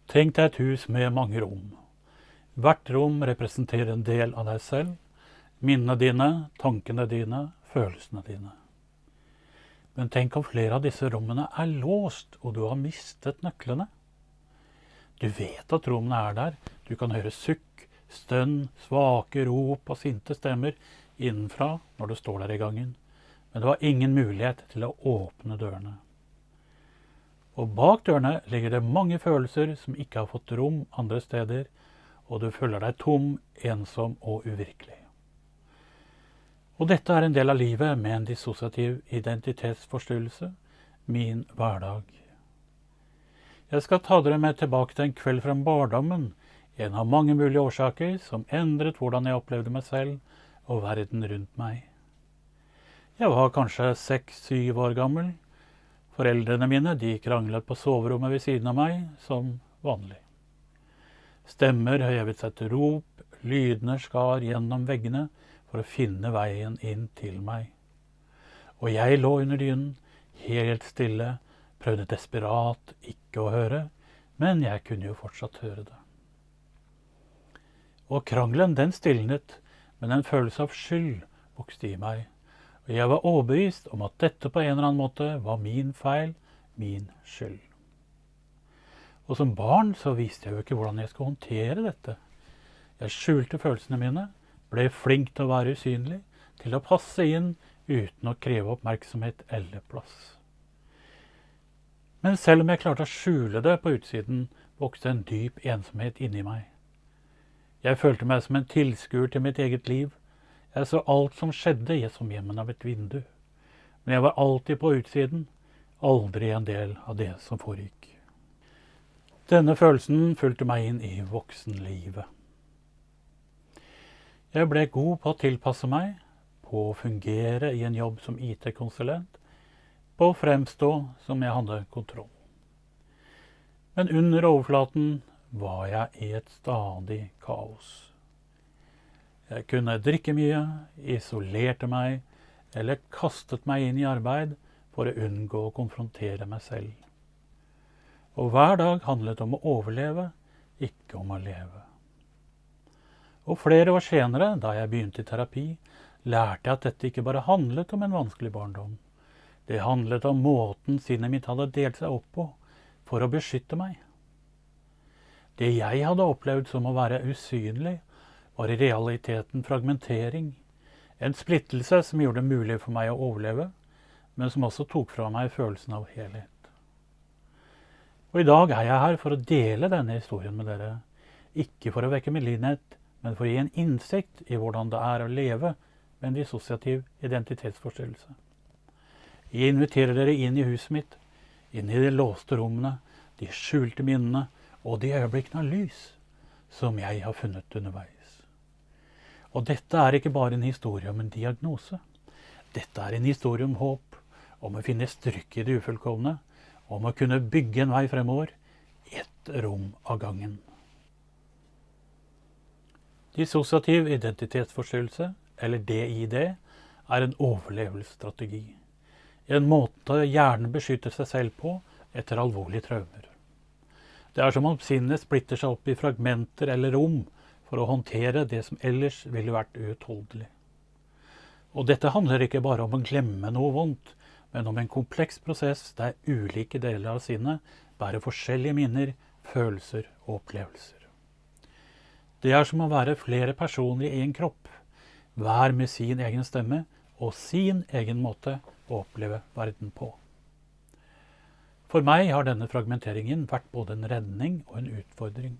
Tenk deg et hus med mange rom. Hvert rom representerer en del av deg selv, minnene dine, tankene dine, følelsene dine. Men tenk om flere av disse rommene er låst, og du har mistet nøklene. Du vet at rommene er der. Du kan høre sukk, stønn, svake rop og sinte stemmer innenfra når du står der i gangen. Men du har ingen mulighet til å åpne dørene. Og bak dørene ligger det mange følelser som ikke har fått rom andre steder, og du føler deg tom, ensom og uvirkelig. Og dette er en del av livet med en dissosiativ identitetsforstyrrelse, min hverdag. Jeg skal ta dere med tilbake til en kveld fra barndommen, en av mange mulige årsaker som endret hvordan jeg opplevde meg selv og verden rundt meg. Jeg var kanskje 6-7 år gammel. Foreldrene mine de kranglet på soverommet ved siden av meg, som vanlig. Stemmer hevet seg til rop, lydene skar gjennom veggene for å finne veien inn til meg. Og jeg lå under dynen, helt stille, prøvde desperat ikke å høre, men jeg kunne jo fortsatt høre det. Og krangelen den stilnet, men en følelse av skyld vokste i meg. Og jeg var overbevist om at dette på en eller annen måte var min feil, min skyld. Og som barn så visste jeg jo ikke hvordan jeg skulle håndtere dette. Jeg skjulte følelsene mine, ble flink til å være usynlig, til å passe inn uten å kreve oppmerksomhet eller plass. Men selv om jeg klarte å skjule det på utsiden, vokste en dyp ensomhet inni meg. Jeg følte meg som en tilskuer til mitt eget liv. Jeg så alt som skjedde som gjennom av et vindu. Men jeg var alltid på utsiden, aldri en del av det som foregikk. Denne følelsen fulgte meg inn i voksenlivet. Jeg ble god på å tilpasse meg, på å fungere i en jobb som IT-konsulent, på å fremstå som jeg hadde kontroll. Men under overflaten var jeg i et stadig kaos. Jeg kunne drikke mye, isolerte meg, eller kastet meg inn i arbeid for å unngå å konfrontere meg selv. Og hver dag handlet om å overleve, ikke om å leve. Og flere år senere, da jeg begynte i terapi, lærte jeg at dette ikke bare handlet om en vanskelig barndom. Det handlet om måten sinnet mitt hadde delt seg opp på for å beskytte meg. Det jeg hadde opplevd som å være usynlig, var i realiteten fragmentering, en splittelse som gjorde det mulig for meg å overleve, men som også tok fra meg følelsen av helhet. Og i dag er jeg her for å dele denne historien med dere, ikke for å vekke medlidenhet, men for å gi en innsikt i hvordan det er å leve med en dissosiativ identitetsforstyrrelse. Jeg inviterer dere inn i huset mitt, inn i de låste rommene, de skjulte minnene og de øyeblikkene av lys som jeg har funnet underveis. Og dette er ikke bare en historie om en diagnose. Dette er en historie om håp, om å finne styrke i det ufullkomne, om å kunne bygge en vei fremover, ett rom av gangen. Dissosiativ identitetsforstyrrelse, eller DID, er en overlevelsesstrategi. En måte hjernen beskytter seg selv på etter alvorlige traumer. Det er som om sinnet splitter seg opp i fragmenter eller rom for å håndtere det som ellers ville vært uutholdelig. Og dette handler ikke bare om å glemme noe vondt, men om en kompleks prosess der ulike deler av sinnet bærer forskjellige minner, følelser og opplevelser. Det er som å være flere personer i en kropp, hver med sin egen stemme og sin egen måte å oppleve verden på. For meg har denne fragmenteringen vært både en redning og en utfordring.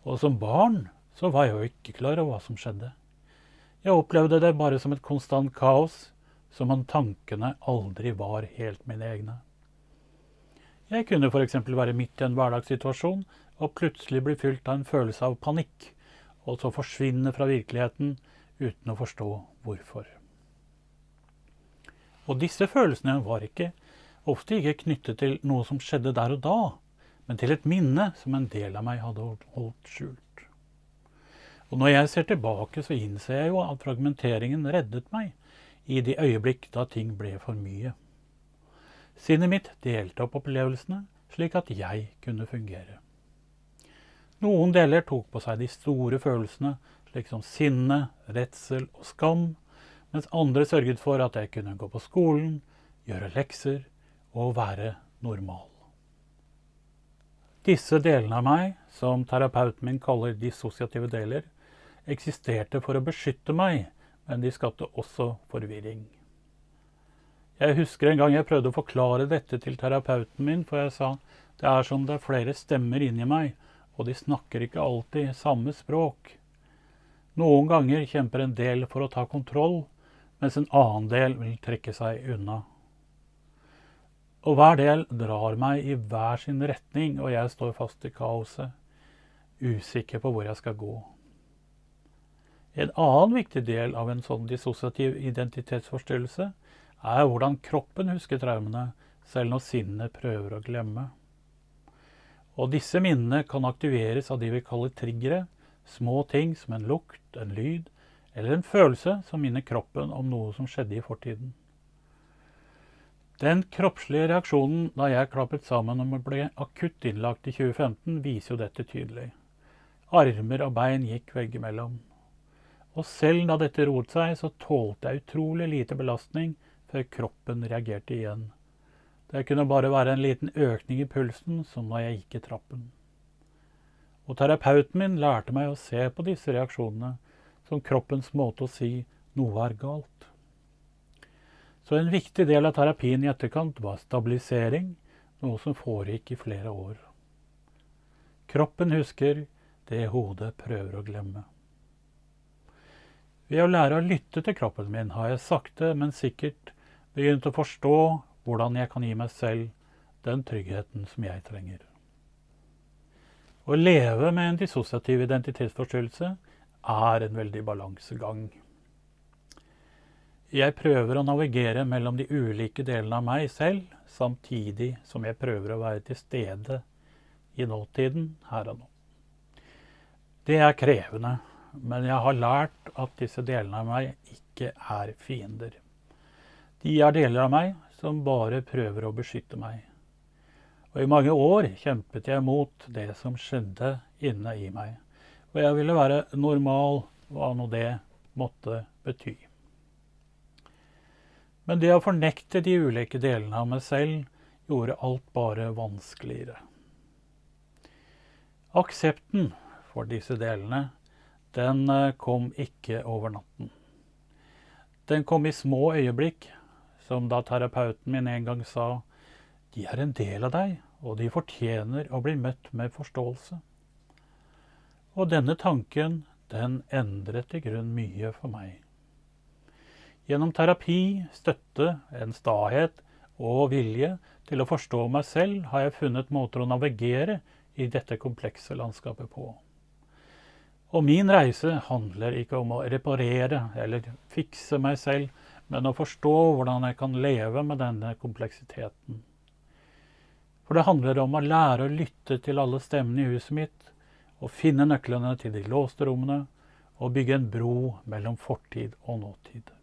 Og som barn så var jeg jo ikke klar over hva som skjedde. Jeg opplevde det bare som et konstant kaos, som om tankene aldri var helt mine egne. Jeg kunne for eksempel være midt i en hverdagssituasjon og plutselig bli fylt av en følelse av panikk, og så forsvinne fra virkeligheten uten å forstå hvorfor. Og disse følelsene var ofte ikke knyttet til noe som skjedde der og da, men til et minne som en del av meg hadde holdt skjult. Og når jeg ser tilbake, så innser jeg jo at fragmenteringen reddet meg i de øyeblikk da ting ble for mye. Sinnet mitt delte opp opplevelsene slik at jeg kunne fungere. Noen deler tok på seg de store følelsene, slik som sinne, redsel og skam, mens andre sørget for at jeg kunne gå på skolen, gjøre lekser og være normal. Disse delene av meg, som terapeuten min kaller dissosiative deler, eksisterte for å beskytte meg, men de skapte også forvirring. Jeg husker en gang jeg prøvde å forklare dette til terapeuten min, for jeg sa det er som det er flere stemmer inni meg, og de snakker ikke alltid samme språk. Noen ganger kjemper en del for å ta kontroll, mens en annen del vil trekke seg unna. Og hver del drar meg i hver sin retning, og jeg står fast i kaoset, usikker på hvor jeg skal gå. En annen viktig del av en sånn dissosiativ identitetsforstyrrelse er hvordan kroppen husker traumene, selv når sinnet prøver å glemme. Og disse minnene kan aktiveres av de vi kaller triggere, små ting som en lukt, en lyd, eller en følelse som minner kroppen om noe som skjedde i fortiden. Den kroppslige reaksjonen da jeg klappet sammen og ble akutt innlagt i 2015, viser jo dette tydelig. Armer og bein gikk veggimellom. Og selv da dette roet seg, så tålte jeg utrolig lite belastning før kroppen reagerte igjen. Det kunne bare være en liten økning i pulsen, som når jeg gikk i trappen. Og terapeuten min lærte meg å se på disse reaksjonene som kroppens måte å si noe er galt. Så en viktig del av terapien i etterkant var stabilisering, noe som foregikk i flere år. Kroppen husker det hodet prøver å glemme. Ved å lære å lytte til kroppen min har jeg sakte, men sikkert begynt å forstå hvordan jeg kan gi meg selv den tryggheten som jeg trenger. Å leve med en dissosiativ identitetsforstyrrelse er en veldig balansegang. Jeg prøver å navigere mellom de ulike delene av meg selv, samtidig som jeg prøver å være til stede i nåtiden, her og nå. Det er krevende, men jeg har lært at disse delene av meg ikke er fiender. De er deler av meg som bare prøver å beskytte meg. Og i mange år kjempet jeg mot det som skjedde inne i meg. Og jeg ville være normal, hva nå det måtte bety. Men det å fornekte de ulike delene av meg selv gjorde alt bare vanskeligere. Aksepten for disse delene, den kom ikke over natten. Den kom i små øyeblikk, som da terapeuten min en gang sa, de er en del av deg, og de fortjener å bli møtt med forståelse. Og denne tanken, den endret i grunn mye for meg. Gjennom terapi, støtte, en stahet og vilje til å forstå meg selv, har jeg funnet måter å navigere i dette komplekse landskapet på. Og min reise handler ikke om å reparere eller fikse meg selv, men å forstå hvordan jeg kan leve med denne kompleksiteten. For det handler om å lære å lytte til alle stemmene i huset mitt, og finne nøklene til de låste rommene, og bygge en bro mellom fortid og nåtid.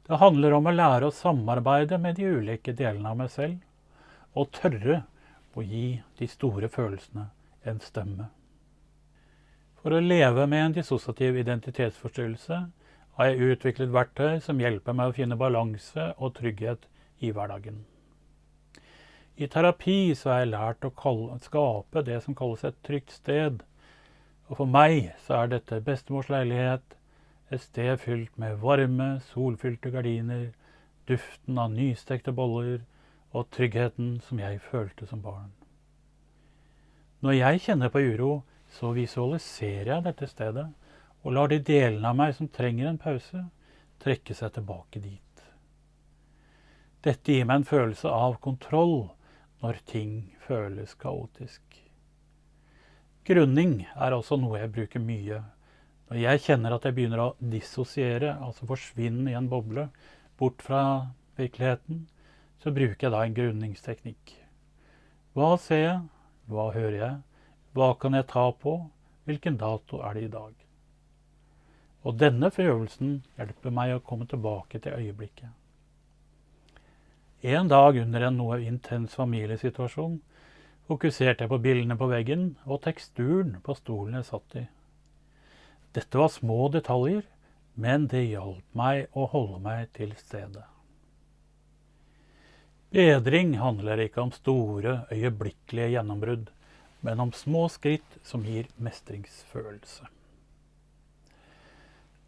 Det handler om å lære å samarbeide med de ulike delene av meg selv, og tørre å gi de store følelsene en stemme. For å leve med en dissosiativ identitetsforstyrrelse har jeg utviklet verktøy som hjelper meg å finne balanse og trygghet i hverdagen. I terapi så har jeg lært å skape det som kalles et trygt sted. Og for meg så er dette bestemors leilighet, et sted fylt med varme, solfylte gardiner, duften av nystekte boller og tryggheten som jeg følte som barn. Når jeg kjenner på uro, så visualiserer jeg dette stedet, og lar de delene av meg som trenger en pause, trekke seg tilbake dit. Dette gir meg en følelse av kontroll når ting føles kaotisk. Grunning er også noe jeg bruker mye. Når jeg kjenner at jeg begynner å dissosiere, altså forsvinne i en boble, bort fra virkeligheten, så bruker jeg da en grunningsteknikk. Hva ser jeg? Hva hører jeg? Hva kan jeg ta på? Hvilken dato er det i dag? Og denne øvelsen hjelper meg å komme tilbake til øyeblikket. En dag under en noe intens familiesituasjon, fokuserte jeg på bildene på veggen og teksturen på stolen jeg satt i. Dette var små detaljer, men det hjalp meg å holde meg til stedet. Bedring handler ikke om store, øyeblikkelige gjennombrudd, men om små skritt som gir mestringsfølelse.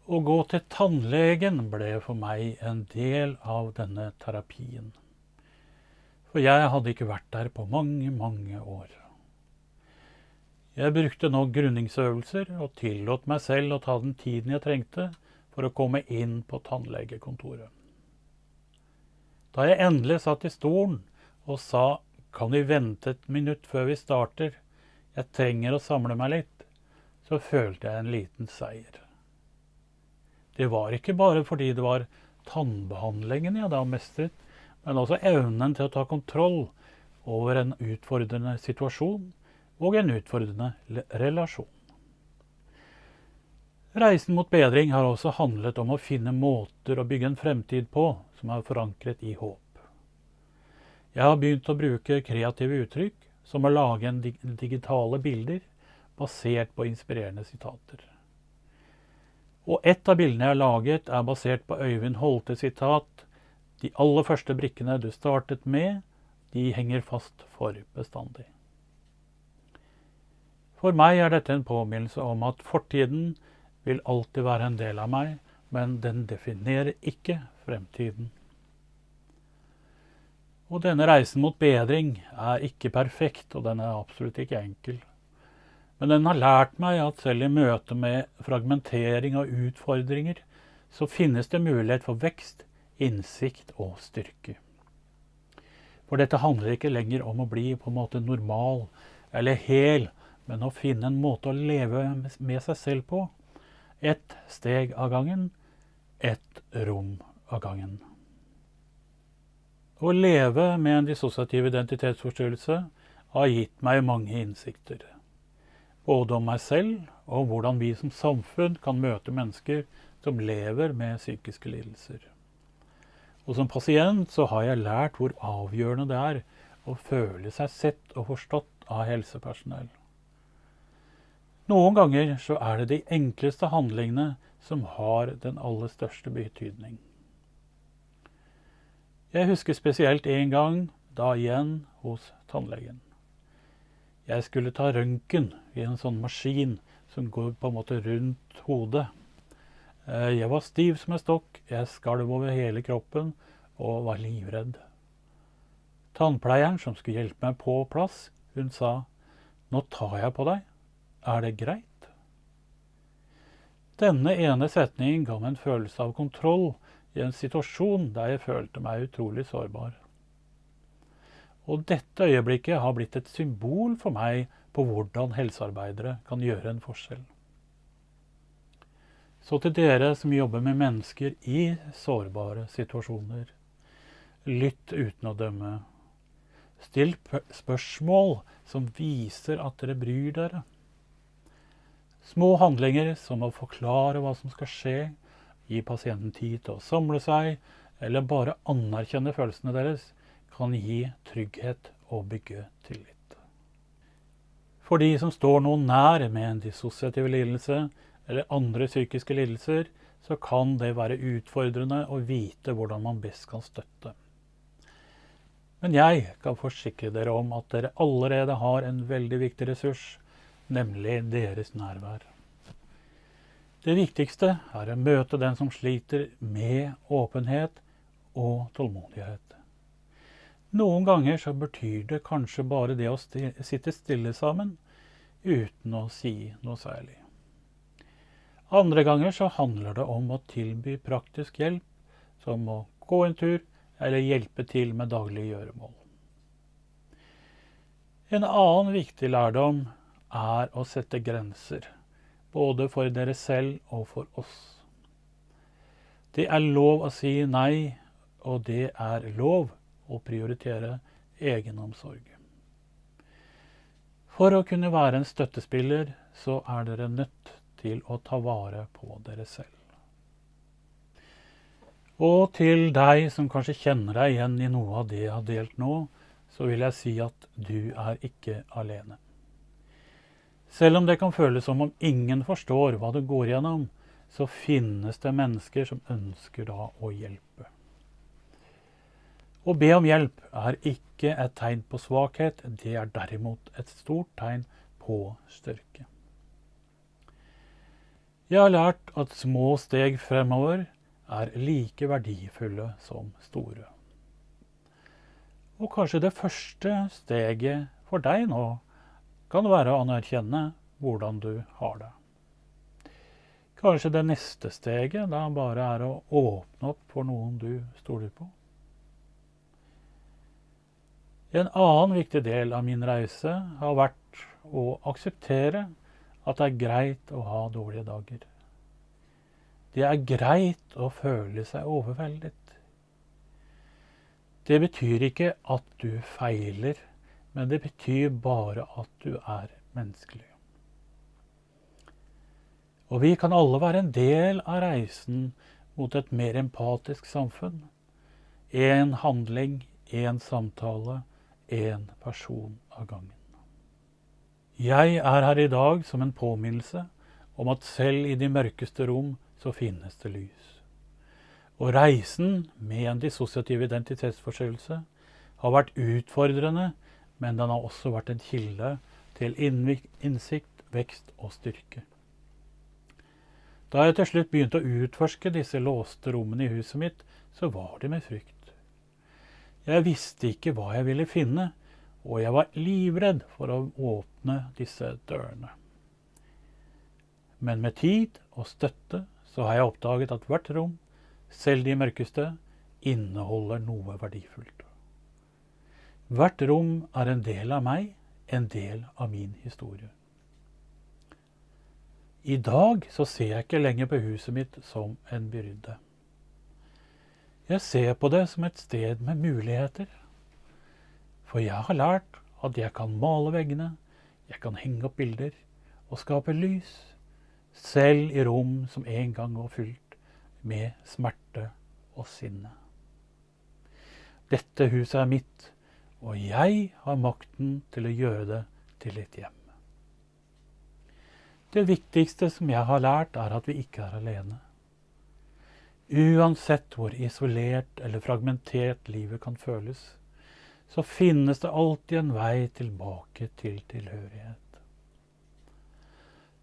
Å gå til tannlegen ble for meg en del av denne terapien. For jeg hadde ikke vært der på mange, mange år. Jeg brukte nå grunningsøvelser og tillot meg selv å ta den tiden jeg trengte for å komme inn på tannlegekontoret. Da jeg endelig satt i stolen og sa, kan vi vente et minutt før vi starter, jeg trenger å samle meg litt, så følte jeg en liten seier. Det var ikke bare fordi det var tannbehandlingen jeg da mestret, men også evnen til å ta kontroll over en utfordrende situasjon og en utfordrende relasjon. Reisen mot bedring har også handlet om å finne måter å bygge en fremtid på som er forankret i håp. Jeg har begynt å bruke kreative uttrykk, som å lage digitale bilder basert på inspirerende sitater. Og ett av bildene jeg har laget er basert på Øyvind Holtes sitat: de aller første brikkene du startet med, de henger fast for bestandig. For meg er dette en påminnelse om at fortiden vil alltid være en del av meg, men den definerer ikke fremtiden. Og denne reisen mot bedring er ikke perfekt, og den er absolutt ikke enkel. Men den har lært meg at selv i møte med fragmentering og utfordringer, så finnes det mulighet for vekst, innsikt og styrke. For dette handler ikke lenger om å bli på en måte normal eller hel, men å finne en måte å leve med seg selv på. Ett steg av gangen, ett rom av gangen. Å leve med en dissosiativ identitetsforstyrrelse har gitt meg mange innsikter. Både om meg selv og hvordan vi som samfunn kan møte mennesker som lever med psykiske lidelser. Og som pasient så har jeg lært hvor avgjørende det er å føle seg sett og forstått av helsepersonell. Noen ganger så er det de enkleste handlingene som har den aller største betydning. Jeg husker spesielt en gang, da igjen hos tannlegen. Jeg skulle ta røntgen i en sånn maskin som går på en måte rundt hodet. Jeg var stiv som en stokk, jeg skalv over hele kroppen og var livredd. Tannpleieren som skulle hjelpe meg på plass, hun sa, nå tar jeg på deg, er det greit? Denne ene setningen ga meg en følelse av kontroll i en situasjon der jeg følte meg utrolig sårbar. Og dette øyeblikket har blitt et symbol for meg på hvordan helsearbeidere kan gjøre en forskjell. Så til dere som jobber med mennesker i sårbare situasjoner, lytt uten å dømme. Still spørsmål som viser at dere bryr dere. Små handlinger som å forklare hva som skal skje, gi pasienten tid til å samle seg, eller bare anerkjenne følelsene deres, kan gi trygghet og bygge tillit. For de som står noe nær med en dissosiativ lidelse, eller andre psykiske lidelser, så kan det være utfordrende å vite hvordan man best kan støtte. Men jeg kan forsikre dere om at dere allerede har en veldig viktig ressurs, nemlig deres nærvær. Det viktigste er å møte den som sliter med åpenhet og tålmodighet. Noen ganger så betyr det kanskje bare det å sitte stille sammen, uten å si noe særlig. Andre ganger så handler det om å tilby praktisk hjelp, som å gå en tur eller hjelpe til med daglige gjøremål. En annen viktig lærdom er å sette grenser, både for dere selv og for oss. Det er lov å si nei, og det er lov å prioritere egenomsorg. For å kunne være en støttespiller, så er dere nødt til å ta vare på dere selv. Og til deg som kanskje kjenner deg igjen i noe av det jeg har delt nå, så vil jeg si at du er ikke alene. Selv om det kan føles som om ingen forstår hva du går gjennom, så finnes det mennesker som ønsker da å hjelpe. Å be om hjelp er ikke et tegn på svakhet, det er derimot et stort tegn på styrke. Jeg har lært at små steg fremover er like verdifulle som store. Og kanskje det første steget for deg nå kan være å anerkjenne hvordan du har det. Kanskje det neste steget da bare er å åpne opp for noen du stoler på. En annen viktig del av min reise har vært å akseptere at det er greit å ha dårlige dager. Det er greit å føle seg overveldet. Det betyr ikke at du feiler, men det betyr bare at du er menneskelig. Og vi kan alle være en del av reisen mot et mer empatisk samfunn. En handling, en samtale, en person av gangen. Jeg er her i dag som en påminnelse om at selv i de mørkeste rom så finnes det lys. Og reisen med en dissosiativ identitetsforstyrrelse har vært utfordrende, men den har også vært en kilde til innsikt, vekst og styrke. Da jeg til slutt begynte å utforske disse låste rommene i huset mitt, så var det med frykt. Jeg visste ikke hva jeg ville finne, og jeg var livredd for å åpne disse dørene. Men med tid og støtte så har jeg oppdaget at hvert rom, selv de mørkeste, inneholder noe verdifullt. Hvert rom er en del av meg, en del av min historie. I dag så ser jeg ikke lenger på huset mitt som en byrde. Jeg ser på det som et sted med muligheter. For jeg har lært at jeg kan male veggene, jeg kan henge opp bilder og skape lys, selv i rom som en gang var fylt med smerte og sinne. Dette huset er mitt, og jeg har makten til å gjøre det til et hjem. Det viktigste som jeg har lært, er at vi ikke er alene. Uansett hvor isolert eller fragmentert livet kan føles, så finnes det alltid en vei tilbake til tilhørighet.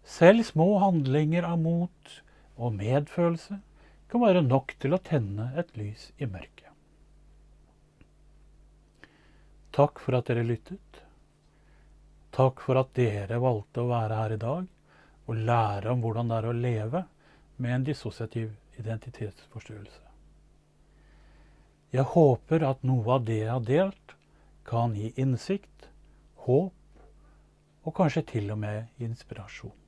Selv små handlinger av mot og medfølelse kan være nok til å tenne et lys i mørket. Takk for at dere lyttet. Takk for at dere valgte å være her i dag og lære om hvordan det er å leve med en dissosiativ identitetsforstyrrelse. Jeg håper at noe av det jeg har delt kan gi innsikt, håp og kanskje til og med inspirasjon.